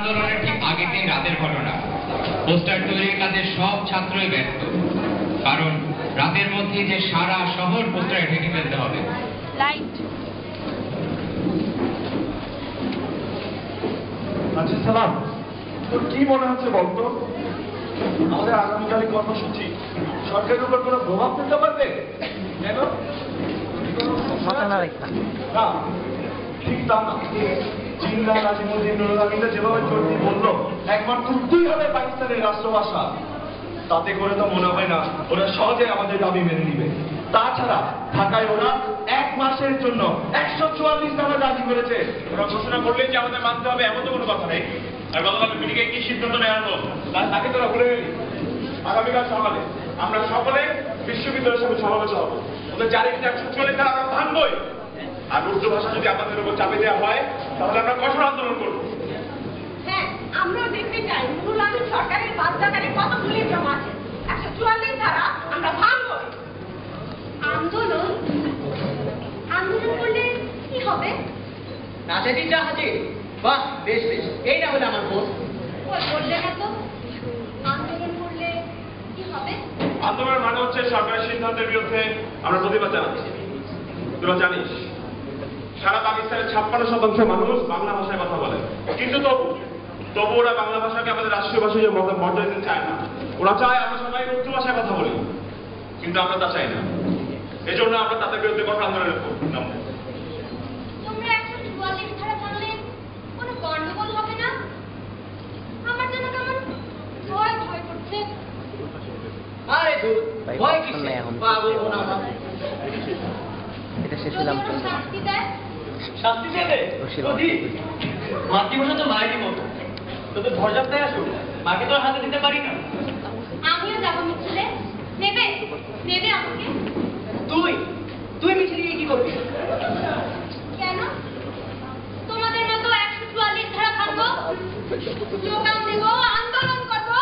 আন্দোলনের ঠিক আগের দিন রাতের ঘটনা। পোস্টার তৈরির কাজে সব ছাত্রই ব্যস্ত, কারণ রাতের মধ্যে যে সারা শহর পোস্টারে ঢেকে ফেলতে হবে। আচ্ছা সালাম, তোর কি মনে হচ্ছে বলতো? আমাদের আগামীকালের কর্মসূচি সরকারের উপর কোনো প্রভাব ফেলতে পারবে? কেন? না, ঠিক তা না। জিন্না, নাজিমুদ্দিন, নুরুল আমিনরা যেভাবে চলতি বললো একমাত্র উর্দুই হবে পাকিস্তানের রাষ্ট্রভাষা, তাতে করে তো মনে হয় না ওরা সহজে আমাদের দাবি মেনে নিবে। তাছাড়া ঢাকায় ওরা 1 মাসের জন্য 144 ধারা দাবি করেছে। ওরা ঘোষণা করলেন যে আমাদের মানতে হবে, এমন তো কোনো কথা নেই। আর গতকাল মিটিংয়ে কি সিদ্ধান্ত নেওয়া হলো তাকে তোরা ভুলে গেলি। আগামীকাল সকালে আমরা সকলে বিশ্ববিদ্যালয়ের সামনে সমাবেশ হবো। ওদের জারি 144 ধারা আমরা ভাঙবই। আর উর্দু ভাষা যদি আমাদের উপর চাপে দেওয়া হয় তাহলে আমরা কঠোর আন্দোলন করবো। হ্যাঁ, আমরাও দেখতে চাই নুরুল আমিন সরকারের বাধ্যকারী কতগুলি জমা আছে। 144 ধারা আমরা ভাঙবো। আন্দোলন আন্দোলন করলে কি হবে? নাচেদি জাহাজে। বাহ, বেশ বেশ, এই না হলে আমার বোন। ওই বললে না তো, আন্দোলন করলে কি হবে? আন্দোলনের মানে হচ্ছে সরকারের সিদ্ধান্তের বিরুদ্ধে আমরা প্রতিবাদ জানাচ্ছি। তোরা জানিস সারা পাকিস্তানের 56% মানুষ বাংলা ভাষায় কথা বলে, কিন্তু তবু ওরা বাংলা ভাষাকে আমাদের রাষ্ট্রীয় ভাষা হিসেবে মর্যাদা দিতে চায় না। ওরা চায় আমরা সবাই উর্দু ভাষায় কথা বলি, কিন্তু আমরা তা চাই না। এজন্য আমরা তাদের বিরুদ্ধে কঠোর আন্দোলনের নামবো। তোমরা 144 ধারা ভাঙলে কোনো গন্ডগোল হবে না? আমার জন্য কেমন ভয় ভয় করছে। আরে দূর, ভয় কিসে? পাবো না। এটা শেষ হলাম। শাস্তি দেয়? শাস্তি দেবে? মাতৃভাষা তো মায়েরই মতো, তোদের ধরজাপটায় আসো, মাকে তো আর হাতে দিতে পারি না। আমিও যাবো মিছিলে। নেবে নেবে আমাকে? তুই মিছিলে গিয়ে কি করবি? কেন? তোমাদের মতো 144 ধারা ভাঙবো, স্লোগান দেব, আন্দোলন করবো।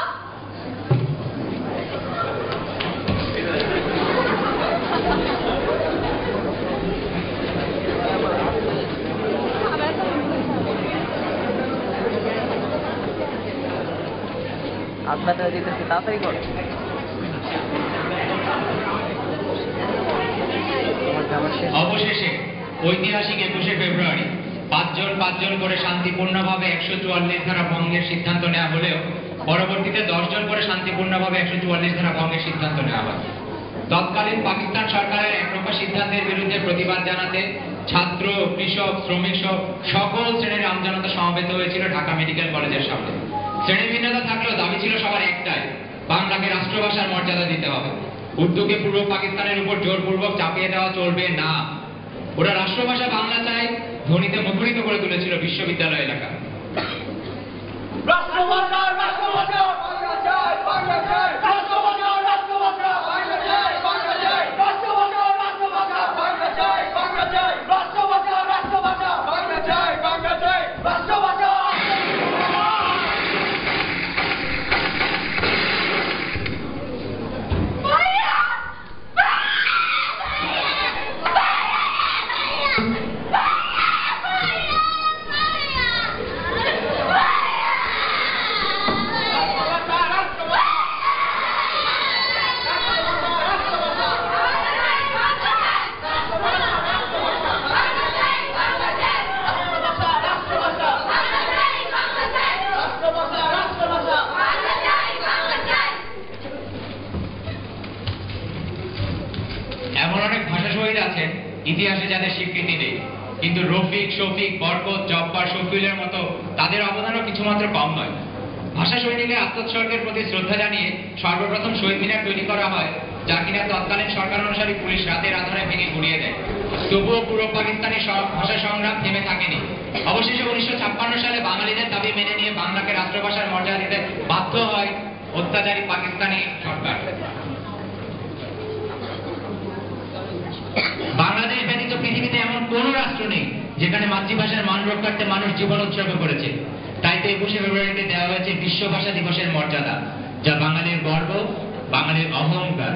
আপনারা দিতেছে তাড়াতাড়ি করো। অবশেষে ঐতিহাসিক 21শে ফেব্রুয়ারি 5 জন করে শান্তিপূর্ণভাবে 144 ধারা ভঙ্গের সিদ্ধান্ত নেওয়া হলেও পরবর্তীতে 10 জন করে শান্তিপূর্ণভাবে 144 ধারা ভঙ্গের সিদ্ধান্ত নেওয়া হয়। তৎকালীন পাকিস্তান সরকারের একরফা সিদ্ধান্তের বিরুদ্ধে প্রতিবাদ জানাতে ছাত্র, কৃষক, শ্রমিক সহ সকল শ্রেণীর আমজনতা সমবেত হয়েছিল ঢাকা মেডিকেল কলেজের সামনে। শ্রেণী ভিন্নতা থাকলেও দাবি ছিল সবার একটাই, বাংলাকে রাষ্ট্রভাষার মর্যাদা দিতে হবে। উর্দুকে পূর্ব পাকিস্তানের উপর জোরপূর্বক চাপিয়ে দেওয়া চলবে না। ওরা রাষ্ট্রভাষা বাংলা চায় ধ্বনিতে মুখরিত করে তুলেছিল বিশ্ববিদ্যালয় এলাকা। রাষ্ট্রভাষা, রাষ্ট্রভাষা, বাংলা চাই, বাংলা চাই, রাষ্ট্রভাষা, রাষ্ট্রভাষা, বাংলা চাই, বাংলা চাই, রাষ্ট্রভাষা, রাষ্ট্রভাষা, বাংলা চাই, বাংলা চাই, রাষ্ট্রভাষা, রাষ্ট্রভাষা, বাংলা চাই, বাংলা চাই, রাষ্ট্রভাষা। এমন অনেক ভাষা শহীদ আছেন ইতিহাসে যাদের স্বীকৃতি নেই, কিন্তু রফিক, শফিক, বরকত, জব্বার, শফিউলের মতো তাদের অবদানও কিছুমাত্র কম নয়। ভাষা সৈনিকের আত্মোৎসর্গের প্রতি শ্রদ্ধা জানিয়ে সর্বপ্রথম শহীদ মিনার তৈরি করা হয়, যা কিনা তৎকালীন সরকার অনুসারী পুলিশ রাতের আধারে ভেঙে গুড়িয়ে দেয়। তবুও পূর্ব পাকিস্তানি ভাষা সংগ্রাম থেমে থাকেনি। অবশেষে 1956 সালে বাঙালিদের দাবি মেনে নিয়ে বাংলাকে রাষ্ট্রভাষার মর্যাদা দিতে বাধ্য হয় অত্যাচারী পাকিস্তানি সরকার। বাংলাদেশ ব্যতীত পৃথিবীতে এমন কোন রাষ্ট্র নেই যেখানে মাতৃভাষার মান রক্ষার্থে মানুষ জীবন উৎসর্গ করেছে। তাই তো 21শে ফেব্রুয়ারিতে দেওয়া হয়েছে বিশ্ব ভাষা দিবসের মর্যাদা, যা বাঙালির গর্ব, বাঙালির অহংকার।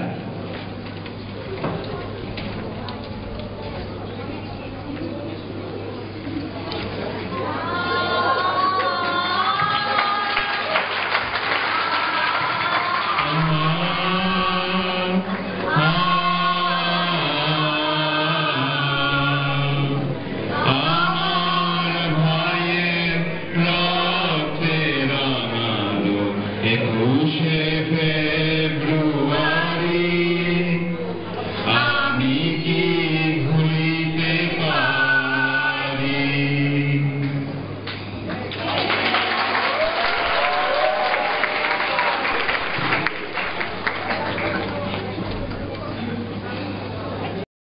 একুশে ফেব্রুয়ারি